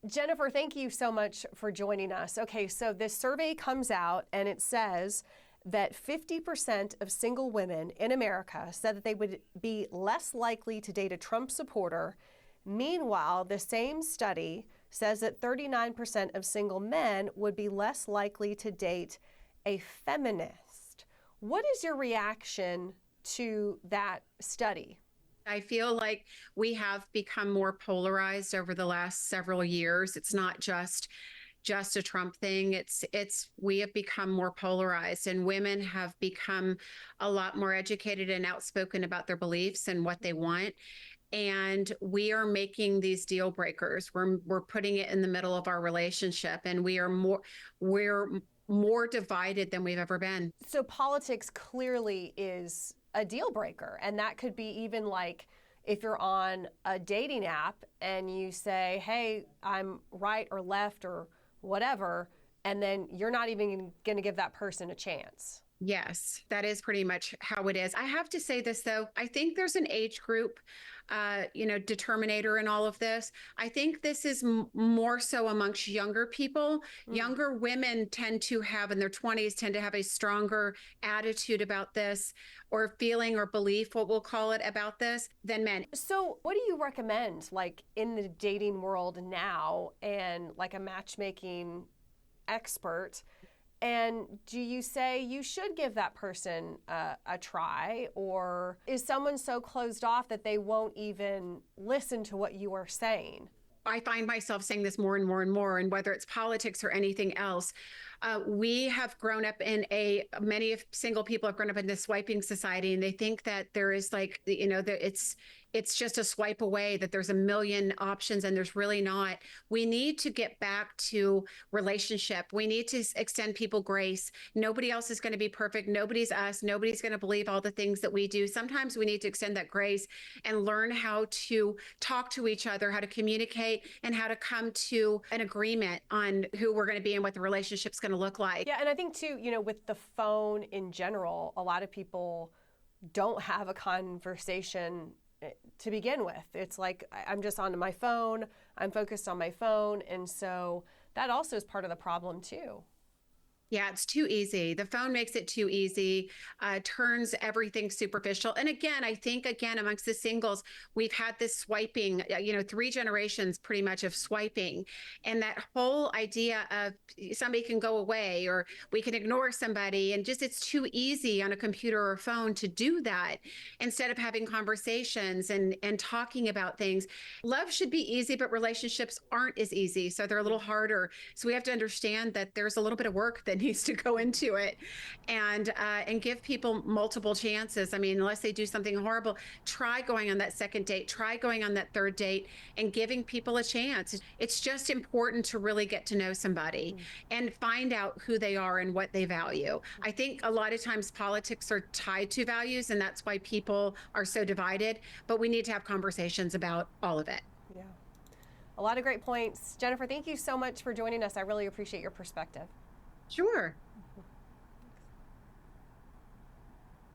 Jennifer, thank you so much for joining us. Okay, so this survey comes out and it says that 50% of single women in America said that they would be less likely to date a Trump supporter. Meanwhile, the same study says that 39% of single men would be less likely to date a feminist. What is your reaction to that study? I feel like we have become more polarized over the last several years. It's not just a Trump thing. It's we have become more polarized, and women have become a lot more educated and outspoken about their beliefs and what they want. And we are making these deal breakers. We're putting it in the middle of our relationship, and we're more divided than we've ever been. So politics clearly is a deal breaker. And that could be even like if you're on a dating app and you say, hey, I'm right or left or whatever, and then you're not even going to give that person a chance. Yes, that is pretty much how it is. I have to say this, though. I think there's an age group, determinator in all of this. I think this is more so amongst younger people. Younger women tend to have, in their 20s, tend to have a stronger attitude about this or feeling or belief, what we'll call it, about this than men. So what do you recommend, like in the dating world now and like a matchmaking expert? And do you say you should give that person a try, or is someone so closed off that they won't even listen to what you are saying? I find myself saying this more and more and more, and whether it's politics or anything else, we have grown up in many of single people have grown up in this swiping society, and they think that there is it's just a swipe away, that there's a million options, and there's really not. We need to get back to relationship. We need to extend people grace. Nobody else is going to be perfect. Nobody's us. Nobody's going to believe all the things that we do. Sometimes we need to extend that grace and learn how to talk to each other, how to communicate, and how to come to an agreement on who we're going to be and what the relationship's going to look like. Yeah, and I think too, with the phone in general, a lot of people don't have a conversation to begin with. It's like, I'm just on my phone, I'm focused on my phone, and so that also is part of the problem too. Yeah, it's too easy. The phone makes it too easy, turns everything superficial. And again, I think, amongst the singles, we've had this swiping, 3 generations pretty much of swiping. And that whole idea of somebody can go away or we can ignore somebody, and just it's too easy on a computer or phone to do that instead of having conversations and talking about things. Love should be easy, but relationships aren't as easy. So they're a little harder. So we have to understand that there's a little bit of work that needs to go into it, and give people multiple chances. I mean, unless they do something horrible, try going on that second date, try going on that third date, and giving people a chance. It's just important to really get to know somebody and find out who they are and what they value. I think a lot of times politics are tied to values, and that's why people are so divided, but we need to have conversations about all of it. Yeah. A lot of great points. Jennifer, thank you so much for joining us. I really appreciate your perspective. Sure.